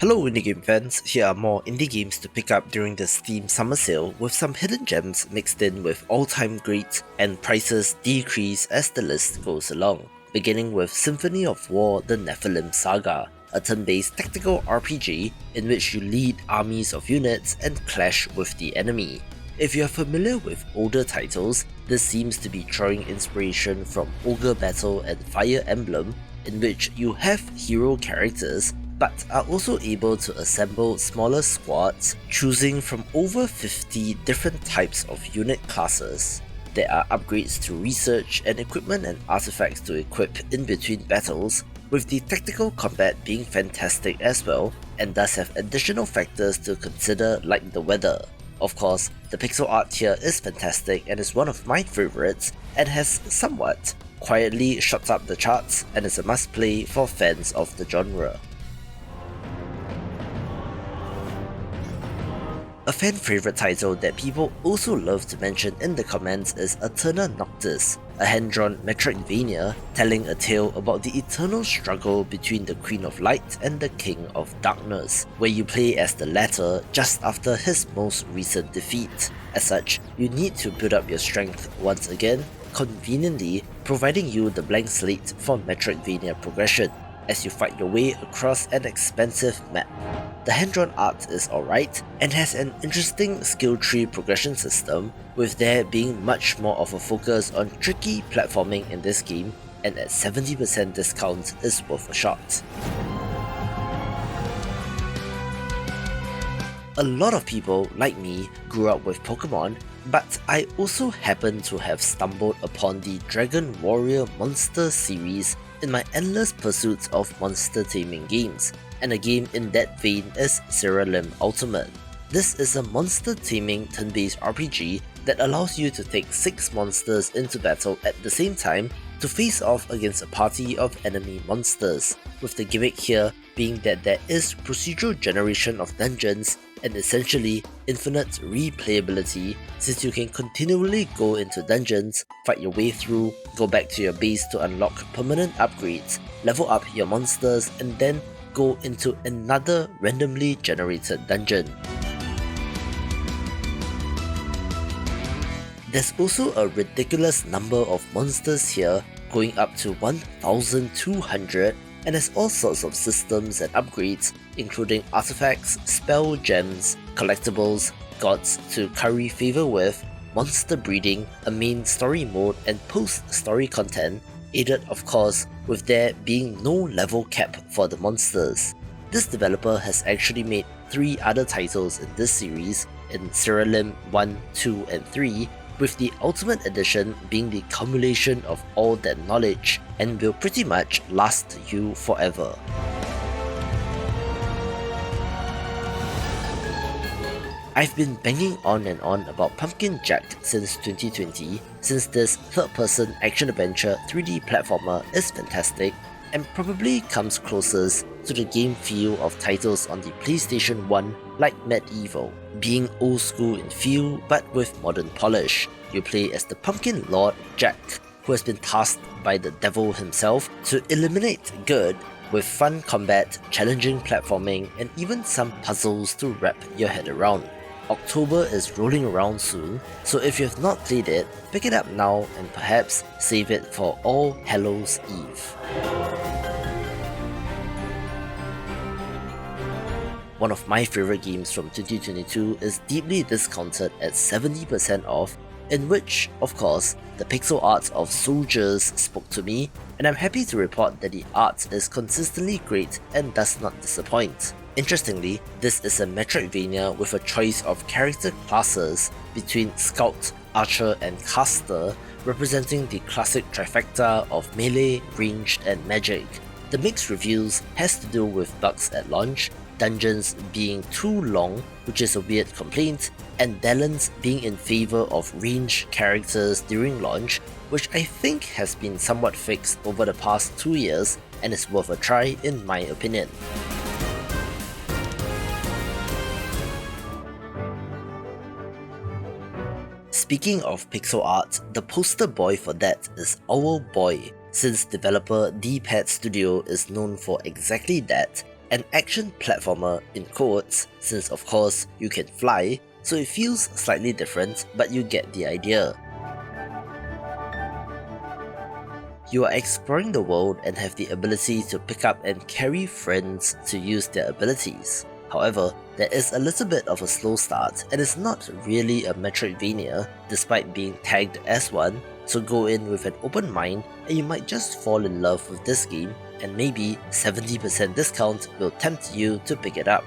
Hello indie game fans, here are more indie games to pick up during the Steam summer sale with some hidden gems mixed in with all-time greats and prices decrease as the list goes along, beginning with Symphony of War: The Nephilim Saga, a turn-based tactical RPG in which you lead armies of units and clash with the enemy. If you are familiar with older titles, this seems to be drawing inspiration from Ogre Battle and Fire Emblem, in which you have hero characters but are also able to assemble smaller squads, choosing from over 50 different types of unit classes. There are upgrades to research and equipment and artifacts to equip in between battles, with the tactical combat being fantastic as well, and does have additional factors to consider like the weather. Of course, the pixel art here is fantastic and is one of my favorites, and has somewhat quietly shot up the charts and is a must play for fans of the genre. A fan favourite title that people also love to mention in the comments is Aeterna Noctis, a hand-drawn Metroidvania telling a tale about the eternal struggle between the Queen of Light and the King of Darkness, where you play as the latter just after his most recent defeat. As such, you need to build up your strength once again, conveniently providing you the blank slate for Metroidvania progression as you fight your way across an expansive map. The hand-drawn art is alright and has an interesting skill tree progression system, with there being much more of a focus on tricky platforming in this game, and at 70% discount is worth a shot. A lot of people, like me, grew up with Pokemon, but I also happen to have stumbled upon the Dragon Warrior Monster series in my endless pursuit of monster taming games, and a game in that vein is Siralim Ultimate. This is a monster taming turn-based RPG that allows you to take 6 monsters into battle at the same time to face off against a party of enemy monsters, with the gimmick here being that there is procedural generation of dungeons and essentially infinite replayability, since you can continually go into dungeons, fight your way through, go back to your base to unlock permanent upgrades, level up your monsters, and then go into another randomly generated dungeon. There's also a ridiculous number of monsters here, going up to 1,200, and has all sorts of systems and upgrades, including artifacts, spell gems, collectibles, gods to curry favour with, monster breeding, a main story mode, and post-story content, aided of course with there being no level cap for the monsters. This developer has actually made 3 other titles in this series, in Siralim 1, 2, and 3, with the Ultimate Edition being the culmination of all that knowledge and will pretty much last you forever. I've been banging on and on about Pumpkin Jack since 2020, since this third-person action-adventure 3D platformer is fantastic and probably comes closest to the game feel of titles on the PlayStation 1 like Medieval, being old school in feel but with modern polish. You play as the Pumpkin Lord Jack, who has been tasked by the devil himself to eliminate good, with fun combat, challenging platforming, and even some puzzles to wrap your head around. October is rolling around soon, so if you have not played it, pick it up now and perhaps save it for All Hallows Eve. One of my favourite games from 2022 is deeply discounted at 70% off, in which, of course, the pixel art of Souldiers spoke to me, and I'm happy to report that the art is consistently great and does not disappoint. Interestingly, this is a Metroidvania with a choice of character classes between Scout, Archer, and Caster, representing the classic trifecta of melee, ranged, and magic. The mixed reviews has to do with bugs at launch, dungeons being too long, which is a weird complaint, and balance being in favour of ranged characters during launch, which I think has been somewhat fixed over the past 2 years and is worth a try in my opinion. Speaking of pixel art, the poster boy for that is Owlboy, since developer D-Pad Studio is known for exactly that, an action platformer in quotes, since of course you can fly, so it feels slightly different, but you get the idea. You are exploring the world and have the ability to pick up and carry friends to use their abilities. However, there is a little bit of a slow start and it's not really a Metroidvania despite being tagged as one, so go in with an open mind and you might just fall in love with this game, and maybe 70% discount will tempt you to pick it up.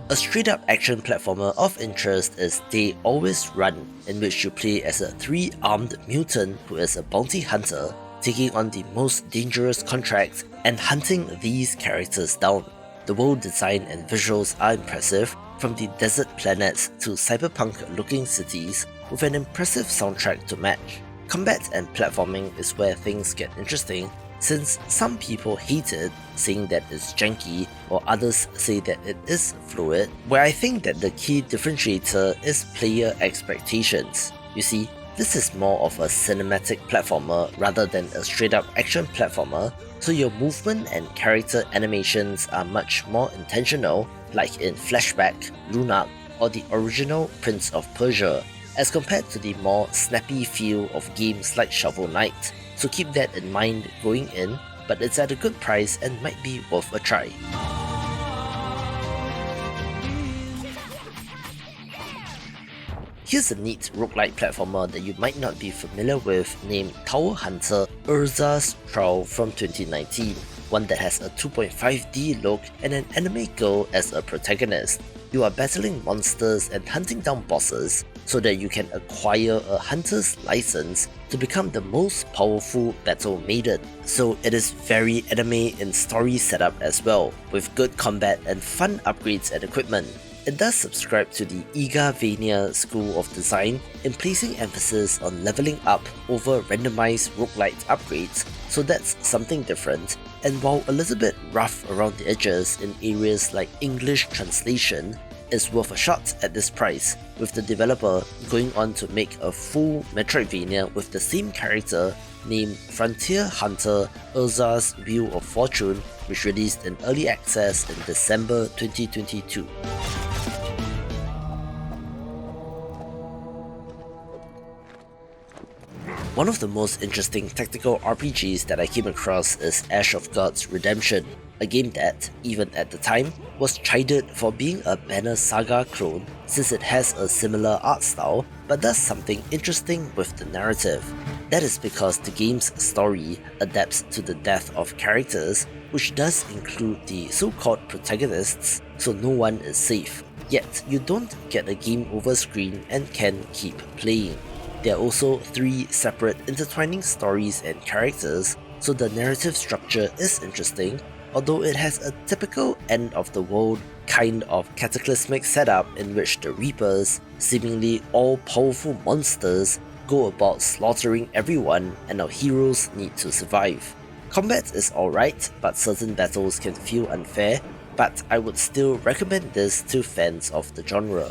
A straight-up action platformer of interest is They Always Run, in which you play as a 3-armed mutant who is a bounty hunter, taking on the most dangerous contracts and hunting these characters down. The world design and visuals are impressive, from the desert planets to cyberpunk-looking cities, with an impressive soundtrack to match. Combat and platforming is where things get interesting, since some people hate it, saying that it's janky, or others say that it is fluid, where I think that the key differentiator is player expectations. You see, this is more of a cinematic platformer rather than a straight up action platformer, so your movement and character animations are much more intentional, like in Flashback, Lunak, or the original Prince of Persia, as compared to the more snappy feel of games like Shovel Knight. So keep that in mind going in, but it's at a good price and might be worth a try. Here's a neat roguelike platformer that you might not be familiar with, named Tower Hunter Urza's Trial from 2019, one that has a 2.5D look and an anime girl as a protagonist. You are battling monsters and hunting down bosses so that you can acquire a hunter's license to become the most powerful battle maiden. So it is very anime in story setup as well, with good combat and fun upgrades and equipment. It does subscribe to the Igavania school of design in placing emphasis on leveling up over randomized roguelite upgrades, so that's something different, and while a little bit rough around the edges in areas like English translation, is worth a shot at this price, with the developer going on to make a full Metroidvania with the same character named Frontier Hunter Urza's Wheel of Fortune, which released in early access in December 2022. One of the most interesting tactical RPGs that I came across is Ash of Gods Redemption, a game that, even at the time, was chided for being a Banner Saga clone since it has a similar art style but does something interesting with the narrative. That is because the game's story adapts to the death of characters, which does include the so-called protagonists, so no one is safe. Yet, you don't get a game over screen and can keep playing. There are also 3 separate intertwining stories and characters, so the narrative structure is interesting, although it has a typical end-of-the-world kind of cataclysmic setup in which the Reapers, seemingly all-powerful monsters, go about slaughtering everyone and our heroes need to survive. Combat is alright, but certain battles can feel unfair, but I would still recommend this to fans of the genre.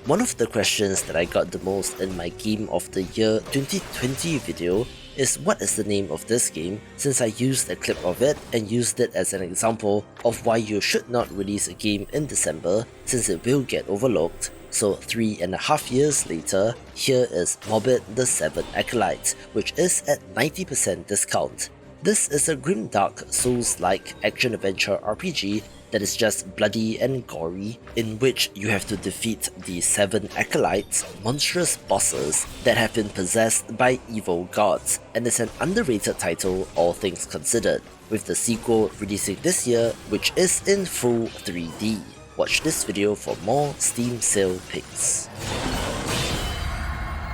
One of the questions that I got the most in my Game of the Year 2020 video is what is the name of this game, since I used a clip of it and used it as an example of why you should not release a game in December since it will get overlooked. So 3.5 years later, here is Morbid the 7 Acolyte, which is at 90% discount. This is a grimdark Souls-like action-adventure RPG that is just bloody and gory, in which you have to defeat the 7 acolytes, monstrous bosses that have been possessed by evil gods, and is an underrated title all things considered, with the sequel releasing this year, which is in full 3D. Watch this video for more Steam sale picks.